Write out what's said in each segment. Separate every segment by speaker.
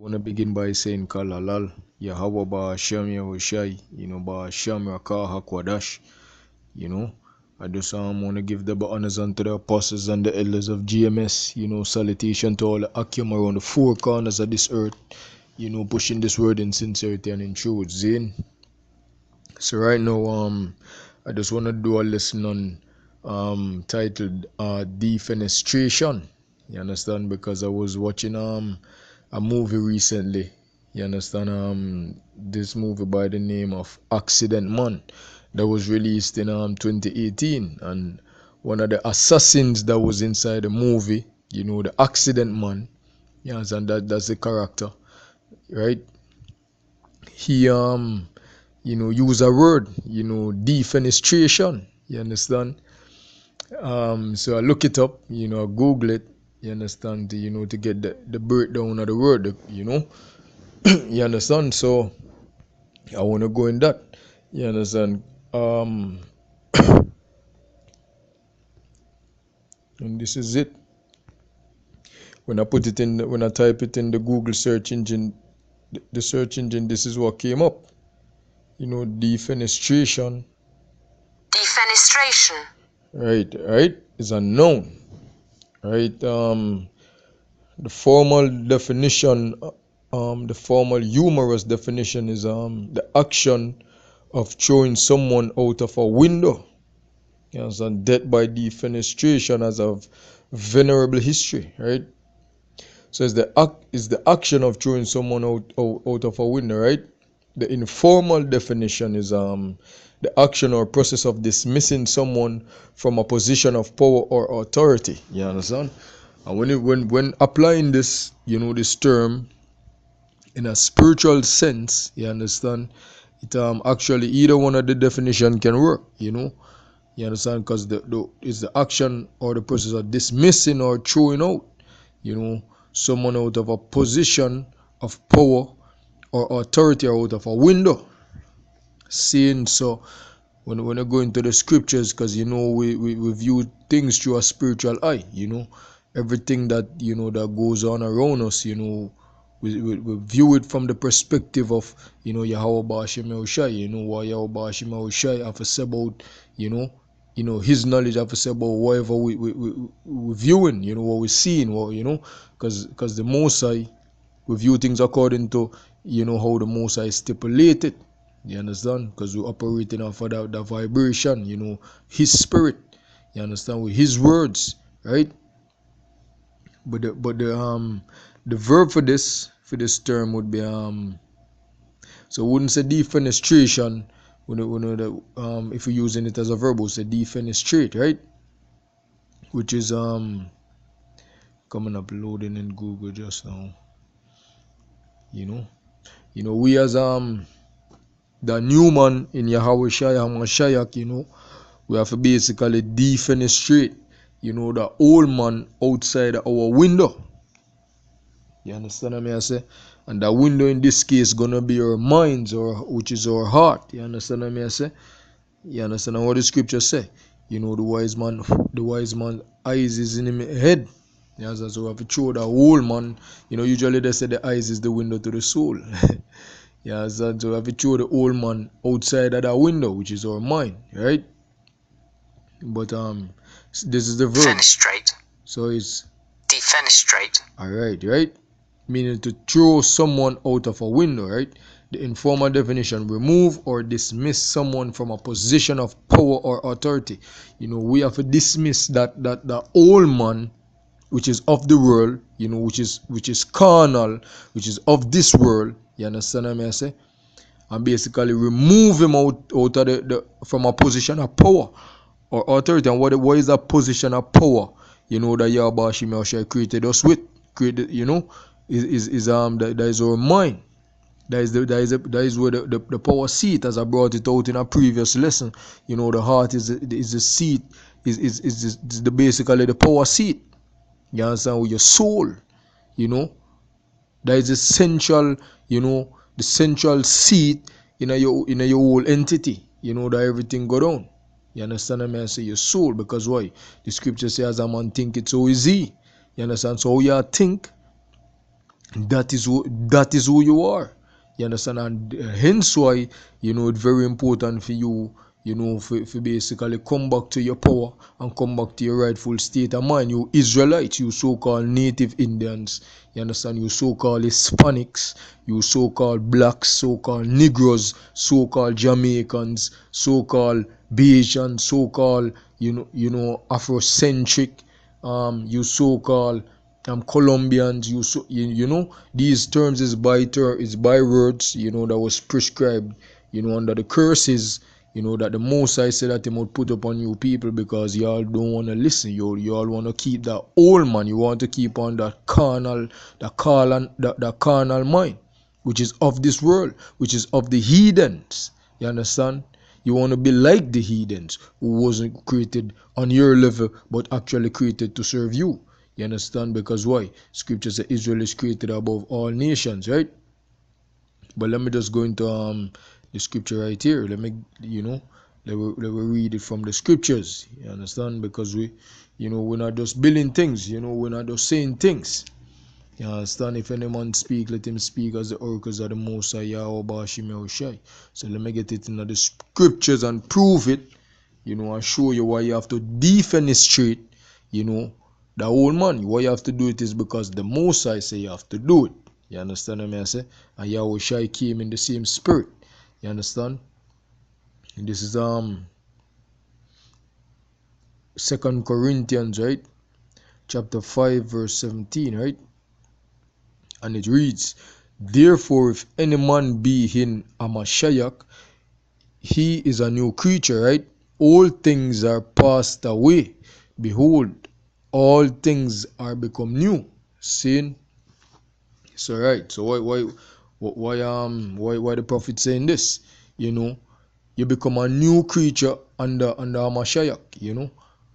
Speaker 1: want to begin by saying Kalalal, Yahweh Ba'Hashem Yahushai, Ba'Hashem Rakah HaKwadash, I just want to give the honors unto the apostles and the elders of GMS, salutation to all the Akim around the four corners of this earth, pushing this word in sincerity and in truth, Zane. So right now, I just want to do a lesson on, titled, Defenestration, you understand, because I was watching, a movie recently, you understand, this movie by the name of Accident Man that was released in 2018, and one of the assassins that was inside the movie, the Accident Man, you understand, that's the character, right? He use a word, defenestration, you understand. So I look it up, I Google it, you understand, to get the breakdown of the word, you understand. So I want to go in that, you understand. And this is it. When I type it in the Google search engine, the search engine, this is what came up. Defenestration.
Speaker 2: Defenestration.
Speaker 1: Right, is a noun. Right. The formal definition, the formal humorous definition is the action of throwing someone out of a window. And death by defenestration as of venerable history, right? So it's the action of throwing someone out of a window, right? The informal definition is the action or process of dismissing someone from a position of power or authority. You understand? And when applying this, this term in a spiritual sense, you understand, it actually either one of the definition can work, you understand, because it's the action or the process of dismissing or throwing out, someone out of a position of power or authority or out of a window. Seeing, so when I go into the scriptures, because we view things through a spiritual eye, everything that that goes on around us, we view it from the perspective of Yahweh Ba'Hashem Yahushai, what Yahweh Ba'Hashem Yahushai have to say about his knowledge, have to say about whatever we viewing, what we're seeing, because the Most High, we view things according to how the Most High stipulated. You understand? Because we're operating off of that vibration, his spirit. You understand? With his words, right? But the verb for this term would be so we wouldn't say defenestration. If we're using it as a verb, we'll say defenestrate, right? Which is coming up loading in Google just now. We as the new man in Yahweh Mashiach, we have to basically defenestrate, the old man outside our window. You understand what I say? And that window in this case gonna be our minds, which is our heart. You understand what I say? You understand what the scripture say? The wise man eyes is in his head. Yeah, so we have to throw the whole man. Usually they say the eyes is the window to the soul. Yeah, so we have to throw the old man outside of that window, which is our mind, right? But this is the verb.
Speaker 2: Defenestrate.
Speaker 1: So it's
Speaker 2: defenestrate.
Speaker 1: Alright, right? Meaning to throw someone out of a window, right? The informal definition: remove or dismiss someone from a position of power or authority. We have to dismiss that old man, which is of the world, which is carnal, which is of this world. You understand what I say? And basically remove him out of from a position of power or authority. And what is that position of power? That Yahweh Shimei created us with. That is our mind. That is where the power seat, as I brought it out in a previous lesson. The heart is the seat, is basically the power seat. You understand? With your soul, that is essential, the central seat in your whole entity, that everything go down. You understand what I say? Your soul, because why? The scripture says, as a man think it, so is he. You understand? So how you think, that is who you are. You understand? And hence why, it's very important for you, for basically come back to your power and come back to your rightful state of mind. You Israelites, you so-called native Indians, you understand? You so-called Hispanics, you so-called blacks, so-called Negroes, so-called Jamaicans, so-called Bayesian, so-called, Afrocentric, you so-called Colombians, these terms is by words, that was prescribed, under the curses, that the Most High said that he would put upon you people because y'all don't want to listen. Y'all want to keep that old man. You want to keep on that carnal mind, which is of this world, which is of the heathens. You understand? You want to be like the heathens who wasn't created on your level but actually created to serve you. You understand? Because why? Scripture says Israel is created above all nations, right? But let me just go into the scripture right here. Let me, let me read it from the scriptures. You understand? Because we're not just building things. We're not just saying things. You understand? If any man speak, let him speak as the oracles of the Most High Yahweh Bashim Yahushai. So let me get it into the scriptures and prove it. And show you why you have to defenestrate, the old man. Why you have to do it is because the Most High say you have to do it. You understand what I say? And Yahushai came in the same spirit. You understand? And this is 2 Corinthians, right? Chapter 5, verse 17, right? And it reads, therefore, if any man be in Amashiach, he is a new creature, right? All things are passed away. Behold, all things are become new. Saying, so right. So why the prophet saying this? You become a new creature under Hamashiach, in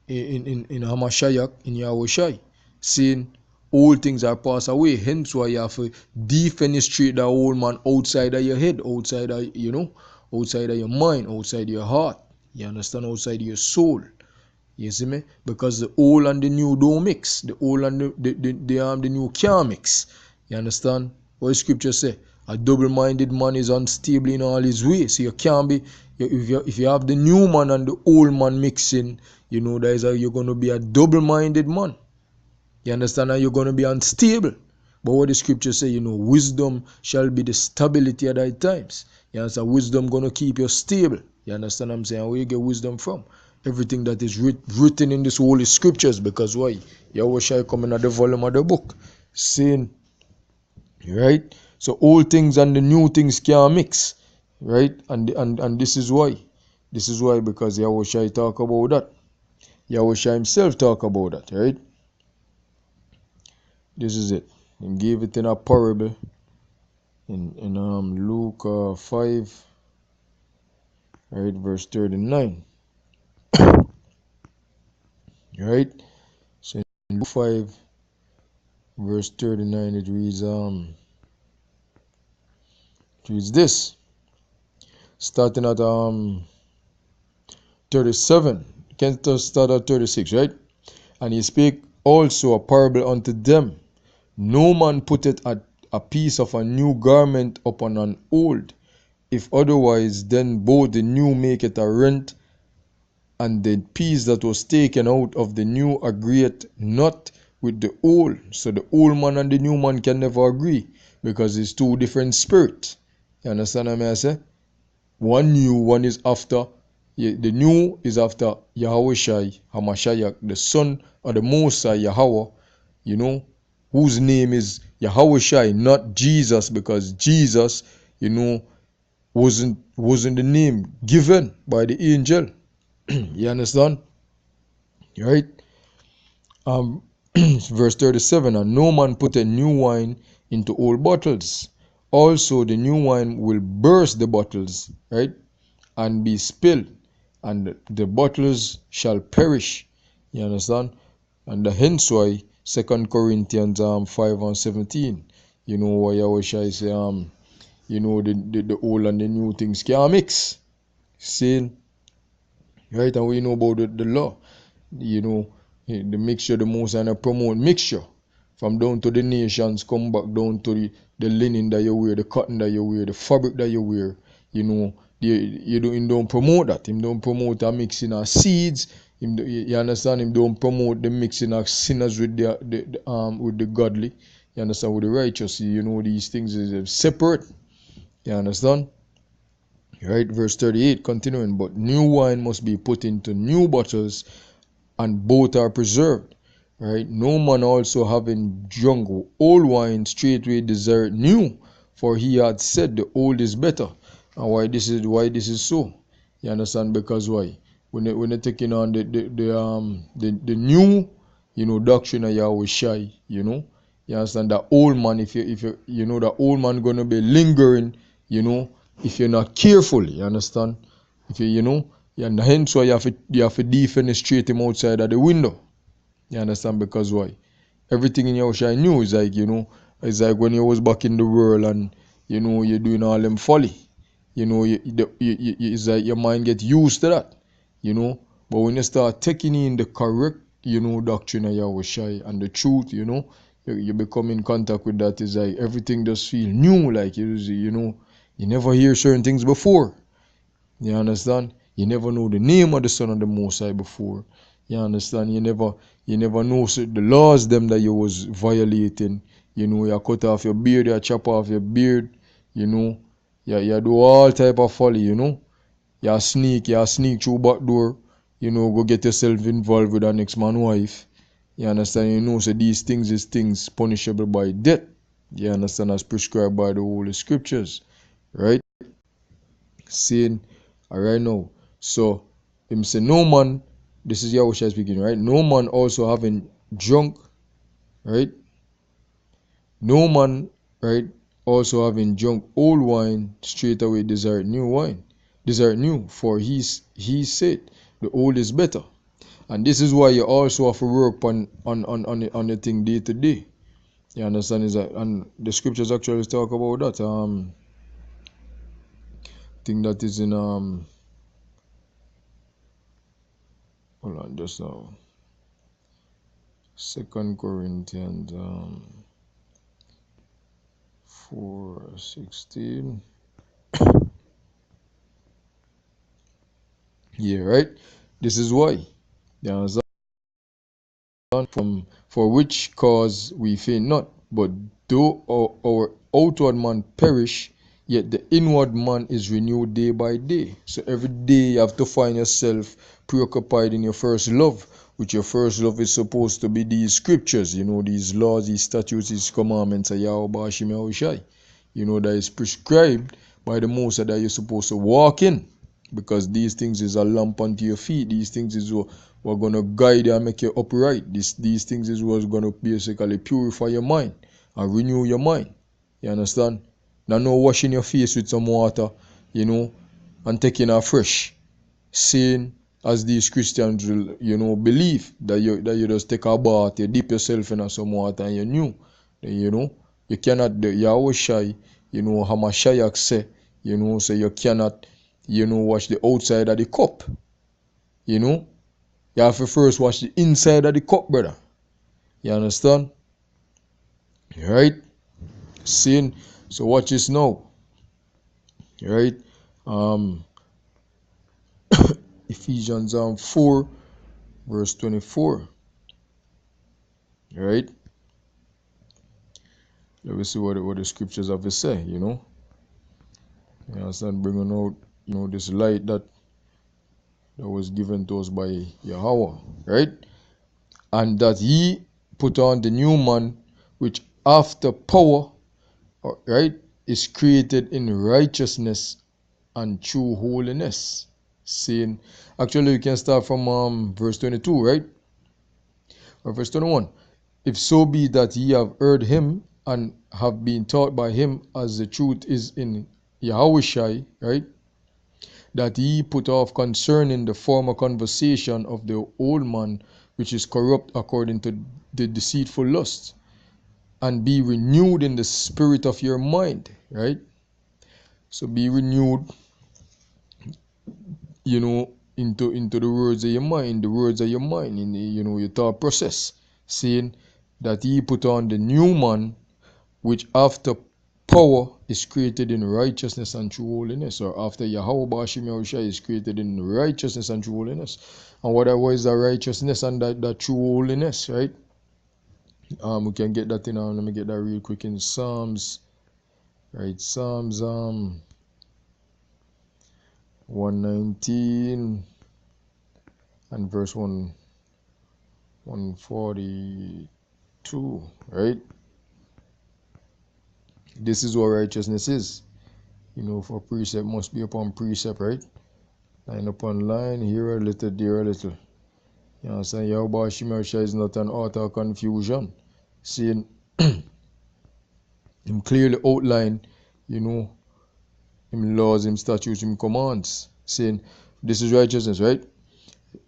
Speaker 1: Hamashiach, in Yahushai, saying all things are passed away. Hence why you have to defenestrate the old man outside of your head, outside of outside of your mind, outside of your heart. You understand? Outside of your soul. You see me? Because the old and the new don't mix. The old and the new can't mix. You understand? What the scripture say? A double-minded man is unstable in all his ways. So you can't be, if you have the new man and the old man mixing, you're going to be a double-minded man. You understand? And you're going to be unstable. But what the scripture say, wisdom shall be the stability at thy times. You understand? Wisdom going to keep you stable. You understand what I'm saying? Where you get wisdom from? Everything that is written in this holy scriptures. Because why? Yahweh shall come in at the volume of the book. Saying, right? So old things and the new things can't mix. Right? And this is why. This is why, because Yahweh shall talk about that. Yahweh shall himself talk about that. Right? This is it. And gave it in a parable in Luke 5, right, verse 39. Right? So in Luke 5, verse 39, it reads this. Starting at 37. Can't start at 36, right? And he spake also a parable unto them. No man putteth a piece of a new garment upon an old. If otherwise, then both the new make it a rent, and the piece that was taken out of the new agreeth not with the old. So the old man and the new man can never agree, because it's two different spirits. You understand what I say? One new, one is after. The new is after Yahushai, Hamashiach, the son of the Most High Yahweh, whose name is Yahushai, not Jesus, because Jesus, wasn't the name given by the angel. You understand? Right? Verse 37, and no man put a new wine into old bottles. Also the new wine will burst the bottles, right? And be spilled, and the bottles shall perish. You understand? And hence why 2 Corinthians 5 and 17, why I say the old and the new things can't mix. Saying, right? And we know about the law, the mixture, the most and promote mixture. from down to the nations, come back down to the linen that you wear, the cotton that you wear, the fabric that you wear. You know, him don't promote that. Him don't promote a mixing of seeds. You understand? Him don't promote the mixing of sinners with with the godly. You understand? With the righteous. You know, these things is separate. You understand? Right? Verse 38, continuing. But new wine must be put into new bottles, and both are preserved. Right? No man also having drunk old wine straightway desired new, for he had said the old is better. And why this is so? You understand? Because why? When they're taking on the new, you know, doctrine of Yahweh Shai, you know, you understand that old man, if you know that old man gonna be lingering, you know, if you're not careful, you understand? If you know, and hence why you have to defenestrate him outside of the window. You understand? Because why? Everything in your shine new is like, you know, it's like when you was back in the world and, you know, you're doing all them folly. You know, it's like your mind get used to that, you know. But when you start taking in the correct, you know, doctrine of Yahweh Shai and the truth, you know, you become in contact with that. It's like everything just feel new, like, you know, you never hear certain things before. You understand? You never know the name of the Son of the Most High before. You understand? You never know the laws them that you was violating. You know, you cut off your beard, you chop off your beard, you know. You do all type of folly, you know. You sneak through back door, you know, go get yourself involved with the next man's wife. You understand? You know, so these things is things punishable by death. You understand? As prescribed by the Holy Scriptures. Right? Saying, all right now. So him say, no man, this is Yahushua speaking, right? No man also having drunk, right? No man, right, also having drunk old wine, straight away desired new wine. Desired new, for he said, the old is better. And this is why you also have to work on the thing day to day. You understand? Is that, and the scriptures actually talk about that. Thing that is in hold on just now. 2 Corinthians 4:16. Yeah, right? This is why. You understand? For which cause we faint not, but though our outward man perish, yet the inward man is renewed day by day. So every day you have to find yourself preoccupied in your first love, which your first love is supposed to be these scriptures, you know, these laws, these statutes, these commandments of Yahweh Bashim Yahushai. You know, that is prescribed by the Most High that you're supposed to walk in. Because these things is a lamp unto your feet. These things is what gonna guide you and make you upright. These things is what's gonna basically purify your mind and renew your mind. You understand? Now no washing your face with some water, you know, and taking a fresh. Saying as these Christians will, you know, believe that you just take a bath, you dip yourself in some water and you're new. You know, you cannot the Yahweh Shai, you know, Hamashiach say, you know, so you cannot, you know, wash the outside of the cup. You know, you have to first wash the inside of the cup, brother. You understand? Right? Saying, so watch this now. Right? Um Ephesians 4 verse 24. Right? Let me see what the scriptures have to say, you know. You understand? Bringing out, you know, this light that was given to us by Yahweh. Right? And that ye put on the new man, which after power, right, is created in righteousness and true holiness. Saying, actually, you can start from verse 22, right? Or verse 21. If so be that ye have heard him and have been taught by him, as the truth is in Yahushai, right? That ye put off concerning the former conversation of the old man, which is corrupt according to the deceitful lust, and be renewed in the spirit of your mind, right? So be renewed, you know, into the words of your mind, in the, you know, your thought process. Saying, that ye put on the new man, which after power is created in righteousness and true holiness, or after Yahweh Bashim Yahushua is created in righteousness and true holiness. And what is the righteousness and that true holiness, right? We can get that in, let me get that real quick in Psalms, right? Psalms 119 and verse 142, right? This is what righteousness is. For precept must be upon precept, right? Line upon line, here a little, there a little. You know what I'm saying? Yahweh Shemelsha is not an author of confusion. Seeing him clearly outline, him laws, him statutes, him commands. Saying this is righteousness, right?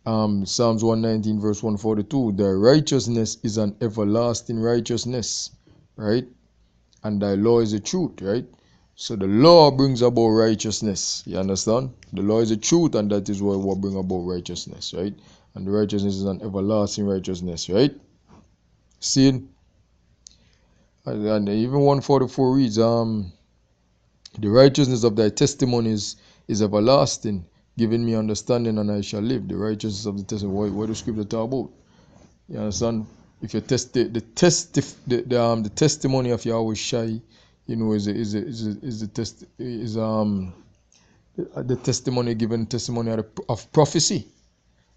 Speaker 1: Psalms 119 verse 142. Thy righteousness is an everlasting righteousness, right? And thy law is the truth, right? So the law brings about righteousness. You understand? The law is the truth, and that is what brings about righteousness, right? And the righteousness is an everlasting righteousness, right? Seeing, and even 144 reads, the righteousness of thy testimonies is everlasting, giving me understanding, and I shall live. The righteousness of the testimony. What the scripture talk about? You understand? If you test the testimony of Yahweh Shai, is the testimony given testimony of prophecy.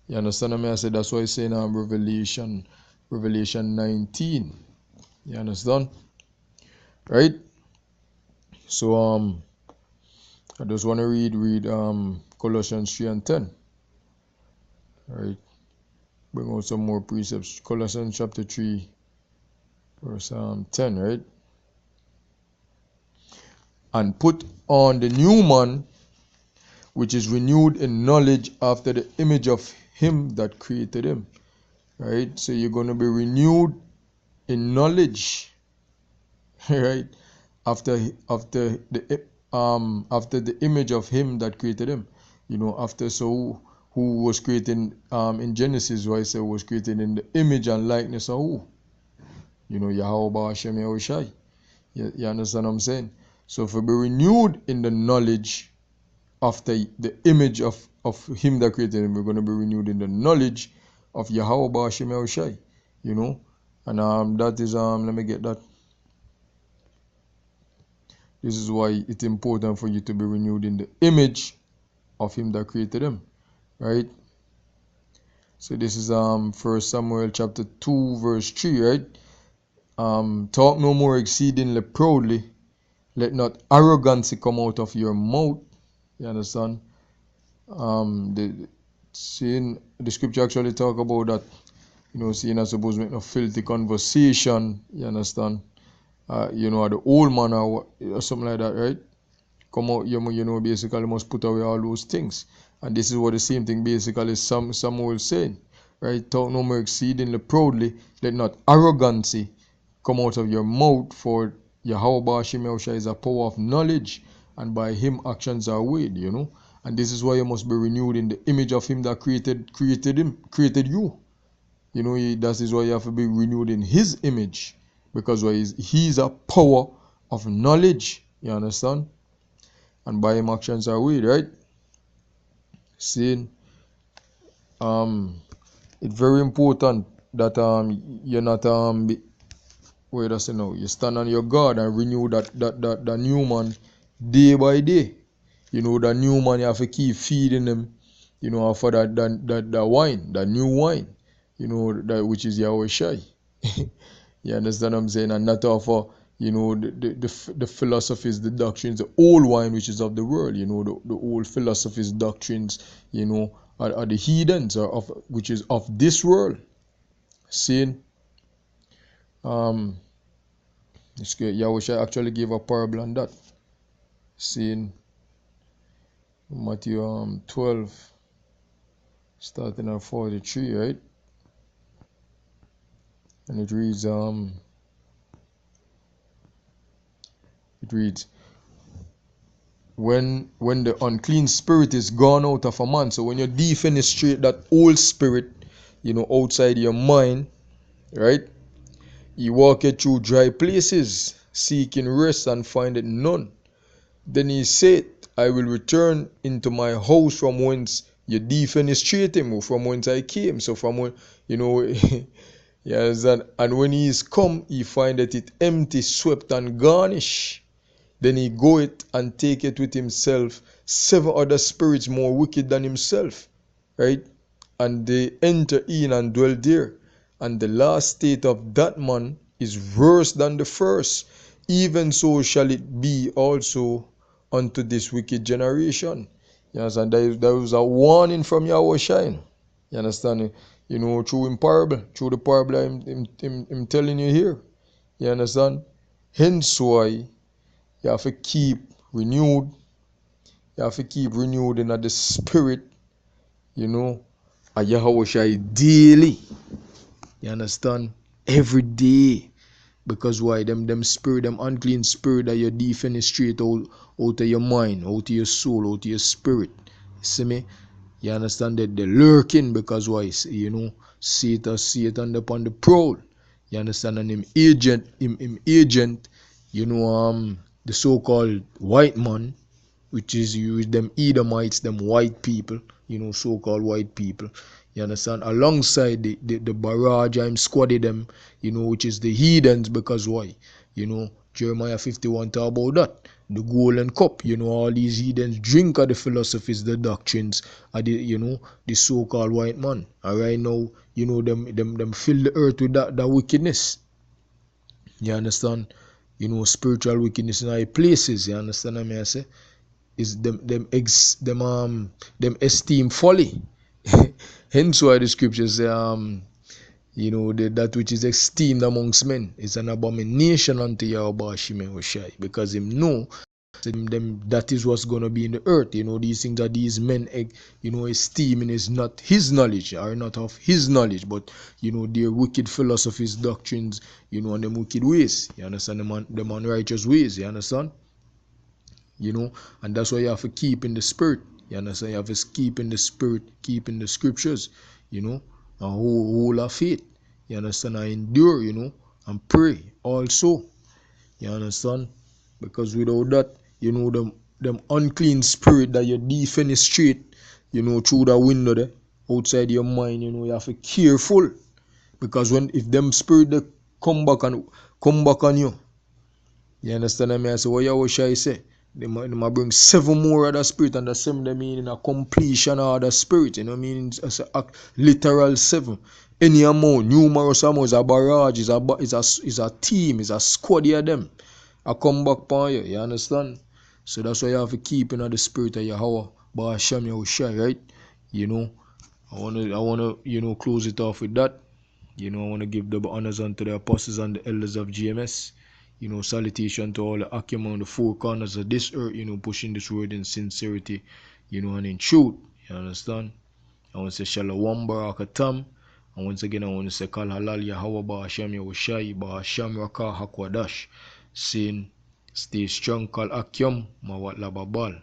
Speaker 1: You understand me? I said that's why I say now Revelation 19. You understand? Right? So I just want to read Colossians 3 and 10. Right? Bring out some more precepts. Colossians chapter 3 verse 10, right? And put on the new man, which is renewed in knowledge after the image of him that created him. Right? So you're going to be renewed in knowledge, right? After the image of him that created him. After who was created in Genesis, where I say was created in the image and likeness of who? Yahweh Hashem Yahushai. You understand what I'm saying? So if we be renewed in the knowledge after the image of him that created him, we're going to be renewed in the knowledge of Yahweh Hashem Yahushai. And that is let me get that. This is why it's important for you to be renewed in the image of him that created him, right? So this is 1 Samuel chapter 2 verse 3, right? Talk no more exceedingly proudly, let not arrogancy come out of your mouth. You understand? The scripture actually talk about that. You're not supposed to make no filthy conversation. You understand? The old man or something like that, right? Come out, basically must put away all those things. And this is what the same thing basically Samuel is saying, right? Talk no more exceedingly proudly, let not arrogancy come out of your mouth, for Yahweh Hashem Yahushua is a power of knowledge, and by him actions are weighed, And this is why you must be renewed in the image of him that created you. That is why you have to be renewed in his image, because he's a power of knowledge. You understand? And by him actions are weighed, right? Seeing, it's very important that you're not wait a second now. You stand on your guard and renew that new man day by day. The new man, you have to keep feeding them, for that wine, that new wine, that which is Yahweh Shai. You understand what I'm saying? And not offer, the philosophies, the doctrines, the old wine which is of the world, the old philosophies, doctrines, are the heathens, or which is of this world. Seeing, Yahweh actually gave a parable on that. Seeing Matthew 12, starting at 43, right? And it reads, when the unclean spirit is gone out of a man, so when you defenestrate that old spirit, outside your mind, right? He walketh through dry places, seeking rest, and findeth none. Then he said, I will return into my house from whence you defenestrate him, or from whence I came. So from when, you know, yes, and when he is come, he findeth it empty, swept, and garnished. Then he goeth and taketh with himself 7 other spirits more wicked than himself, right? And they enter in and dwell there. And the last state of that man is worse than the first. Even so shall it be also unto this wicked generation. You understand? There was a warning from Yahweh Shine. You understand? You know, through him parable, through the parable I'm telling you here. You understand? Hence why you have to keep renewed. You have to keep renewed in the spirit, you know, and Yahweh Shai daily. You understand? Every day. Because why? Them spirit, them unclean spirit that you defenestrate out of your mind, out of your soul, out of your spirit. You see me? You understand that they're lurking because why? You know, Satan upon the prowl. You understand? And him agent, you know, the so-called white man, which is you them Edomites, them white people, you know, so-called white people. You understand? Alongside the barrage I'm squadded them, you know, which is the heathens, because why? You know, Jeremiah 51 talk about that. The golden cup, you know, all these heathens drink of the philosophies, the doctrines of the, you know, the so-called white man. And right now, you know, them fill the earth with that wickedness. You understand? You know, spiritual wickedness in high places, you understand what I say? Is them esteem folly. Hence why the scriptures say you know that which is esteemed amongst men is an abomination unto Yahweh Shai, because him know them that is what's gonna be in the earth. You know, these things that these men you know esteeming is not his knowledge, or not of his knowledge, but you know their wicked philosophies, doctrines, you know, and them wicked ways. You understand? Them unrighteous ways, you understand? You know, and that's why you have to keep in the spirit. You understand? You have to keep in the spirit, keep in the scriptures, you know, and hold our faith. You understand? And endure, you know, and pray also. You understand? Because without that, you know, them unclean spirit that you defenestrate, you know, through the window there, outside your mind, you know, you have to be careful. Because if them spirit they come back on you, you understand what I mean? I say, what Yahweh Shai say? They might bring 7 more other spirit, and the 7 they mean in a completion of other spirit. You know what I mean? It's a literal 7. Any amount, numerous amount, is a barrage, is a team, is a squad of them. I come back upon you, you understand? So that's why you have to keep in the spirit of Yahweh, Ba'asham Yahushai, right? You know, I wanna, you know, close it off with that. You know, I want to give double honors unto the apostles and the elders of GMS. You know, salutation to all the Akim on the 4 corners of this earth, you know, pushing this word in sincerity, you know, and in truth. You understand? I want to say Shalom Barakatam. And once again, I want to say Kal Halal Yahweh Ba'asham Yahushai Ba'asham Rakah Hakwadash. Saying, stay strong, Kal Akyam Mawat Lababal.